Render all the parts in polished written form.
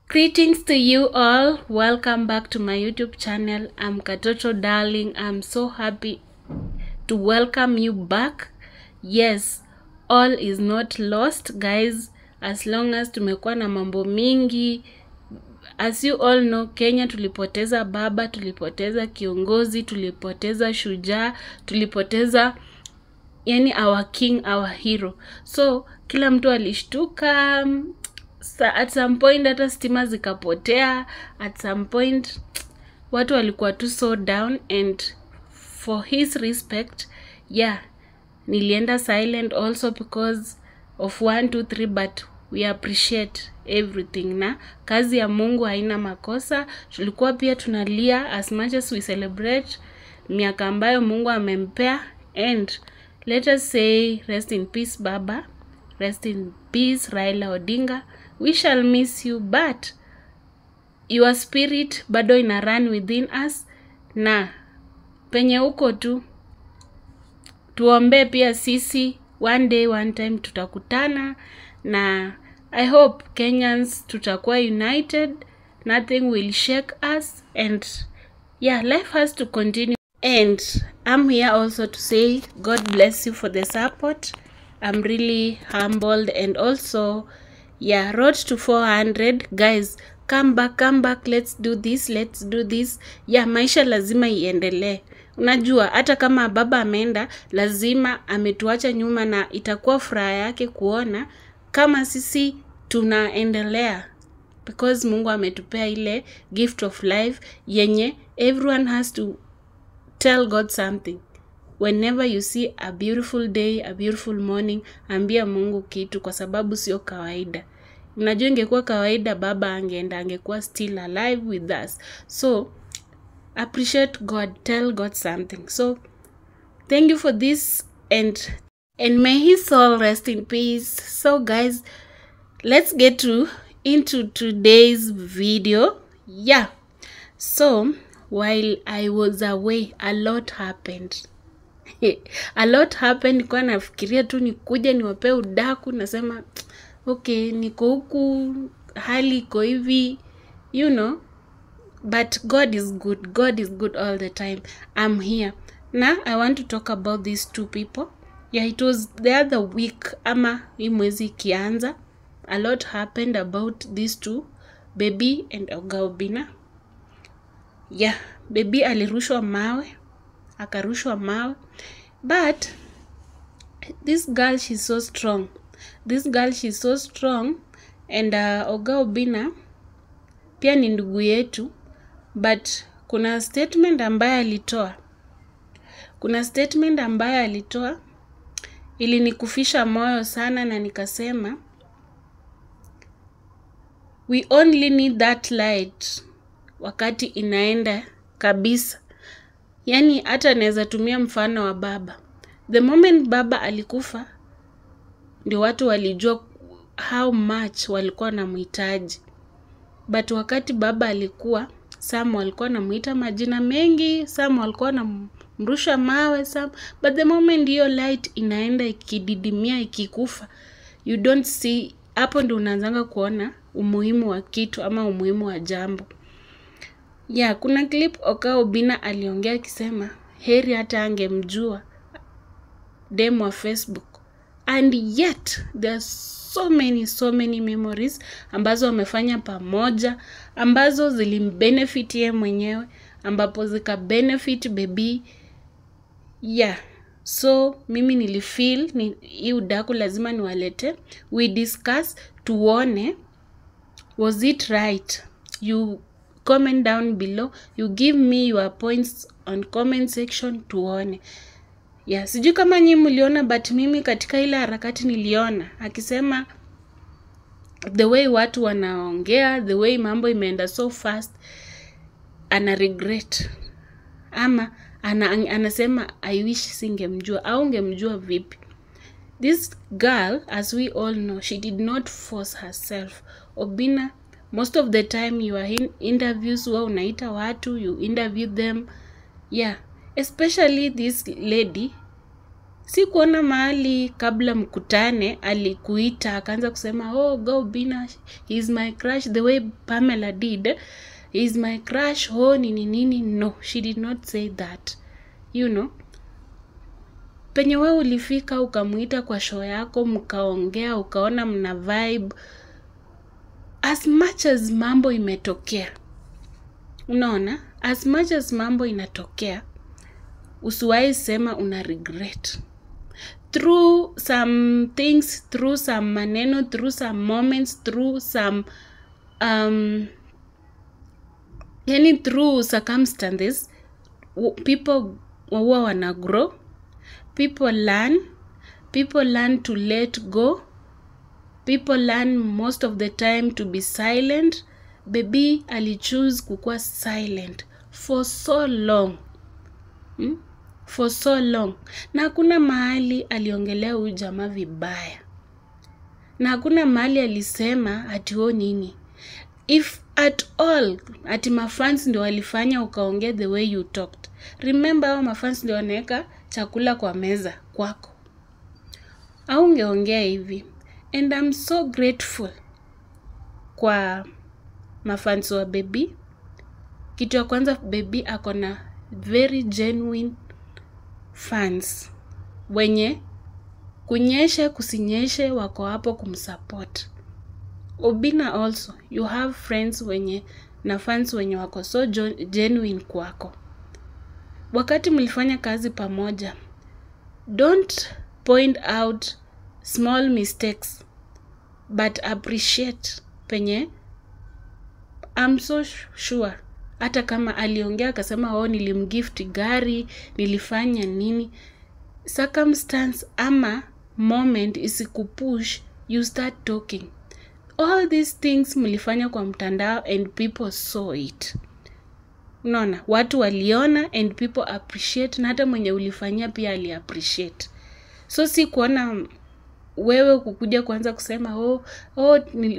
Greetings to you all. Welcome back to my YouTube channel. I'm Katoto Darling. I'm so happy to welcome you back. Yes, all is not lost, guys. As long as tumekuwa na mambo mingi. As you all know, Kenya tulipoteza baba, tulipoteza kiongozi, tulipoteza shujaa, tulipoteza yani our king, our hero. So kila mtu alishtuka. At some point hata stima zikapotea. At some point watu walikuwa tu so down, and for his respect, yeah, nilienda silent also because of 1 2 3, but we appreciate everything. Na kazi ya Mungu haina makosa. Tulikuwa pia tunalia as much as we celebrate miaka ambayo Mungu amempea, and let us say rest in peace baba, rest in peace Raila Odinga. We shall miss you, but your spirit bado ina run within us, na penye uko tu tuombe pia sisi. One day, one time tutakutana, na I hope Kenyans tutakuwa united. Nothing will shake us, and yeah, life has to continue. And I'm here also to say God bless you for the support. I'm really humbled, and also yeah, road to 400. Guys, come back, let's do this. Yeah, maisha lazima iendelee. Unajua hata kama baba ameenda, lazima ametuacha nyuma, na itakuwa furaha yake kuona kama sisi tunaendelea, because Mungu ametupea ile gift of life yenye everyone has to tell God something. Whenever you see a beautiful day, a beautiful morning, ambia Mungu kitu, kwa sababu sio kawaida. Unajua ingekuwa kawaida baba angeenda, angekuwa still alive with us. So appreciate God, tell God something. So thank you for this, and may his soul rest in peace. So guys, let's get into today's video. Yeah, so while I was away, a lot happened. A lot happened. Kwa nafikiria tu nikuja niwape udaku, nasema okay, niko huku, hali iko hivi, you know, but God is good. God is good all the time. I'm here. Now I want to talk about these two people. Yeah, it was the other week, ama hii mwezi kianza. A lot happened about these two, Baby and Oga Obinna. Yeah, Baby alirushwa mawe, akarushwa mawe, but this girl, she's so strong. And Oga Obinna pia ni ndugu yetu, but kuna statement ambayo alitoa ilinikufisha moyo sana, na nikasema we only need that light wakati inaenda kabisa. Yani hata naweza tumia mfano wa baba. The moment baba alikufa, ndio watu walijua how much walikuwa na mhitaji. But wakati baba alikuwa, some walikuwa na muita majina mengi, some walikuwa na mrusha mawe, some. But the moment hiyo light inaenda ikididimia, ikikufa, you don't see, hapo ndio unaanza kuona umuhimu wa kitu ama umuhimu wa jambo. Yeah, kuna clip Oga Obinna aliongea akisema heri hata angemjua demo wa Facebook. And yet there are so many memories ambazo wamefanya pamoja, ambazo zilimbenefit yeye mwenyewe, ambapo zika benefit Baby. Yeah, so mimi nilifeel hii udaku lazima niwalete, we discuss, tuone was it right. You comment down below, you give me your points on comment section, tuone. Yeah, sijui kama nyinyi mliona, but mimi katika ile harakati niliona akisema the way watu wanaongea, the way mambo imeenda so fast, ana regret, ama anasema I wish singemjua. Au ungemjua vipi? This girl, as we all know, she did not force herself. Obinna, most of the time you are in interviews, wa unaita watu, you interview them. Yeah, especially this lady, Si kuona mahali kabla mkutane alikuita akaanza kusema oh go Obinna, he's my crush the way Pamela did, he's my crush, oh nini. No, she did not say that. You know, penye wewe ulifika ukamuita kwa show yako, mkaongea, ukaona mna vibe, as much as mambo imetokea, unaona, as much as mambo inatokea, usiwahi sema una regret. Through some things, through some maneno, through some moments, through some through circumstances, people huwa wana grow, people learn to let go, people learn most of the time to be silent. Baby alichoose kukua silent for so long. For so long. Na hakuna mahali aliongelea huyu jamaa vibaya. Na hakuna mahali alisema ati o nini. If at all, ati mafans ndio walifanya ukaongea the way you talked. Remember hao mafans ndio wanaweka chakula kwa meza kwako. Au ungeongea hivi. And I'm so grateful kwa mafans wa Baby. Kitu ya kwanza, Baby akona very genuine fans wenye kunyeshe kusinyeshe wako hapo kumsupport. Obinna also, you have friends wenye na fans wenye wako so genuine kwako. Wakati mlifanya kazi pamoja, don't point out small mistakes, but appreciate penye. I'm so sure hata kama aliongea akasema oh nilimgift gari, nilifanya nini, circumstance ama moment isikupush, you start talking. All these things mlifanya kwa mtandao and people saw it. Unaona, watu waliona and people appreciate, na hata mwenye ulifanyia pia ali appreciate. So si kuona wewe kukuja kuanza kusema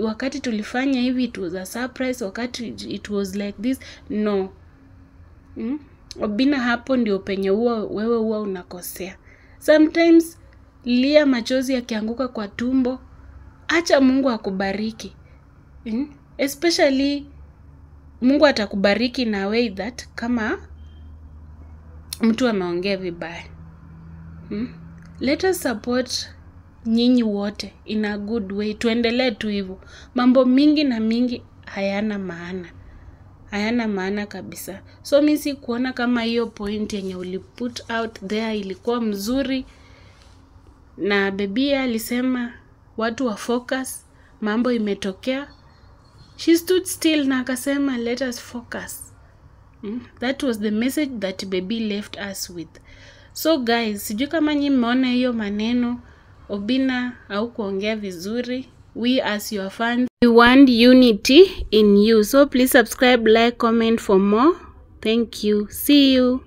wakati tulifanya hivi it was a surprise, wakati it was like this. No. Obinna, hapo ndio penye wewe huwa unakosea. Sometimes lia machozi yakianguka kwa tumbo, acha Mungu akubariki. Especially Mungu atakubariki na way that kama mtu ameongea vibaya. Let us support nyinyi wote in a good way. Tuendelee tu hivyo. Mambo mingi na mingi hayana maana. Hayana maana kabisa. So mimi si kuona kama hiyo point yenye uliput out there ilikuwa mzuri. Na Baby alisema watu wa focus, mambo imetokea. She stood still na akasema let us focus. That was the message that Baby left us with. So guys, sijui kama nyinyi mmeona hiyo maneno. Obinna au kuongea vizuri. We as your fans, we want unity in you. So please subscribe, like, comment for more. Thank you. See you.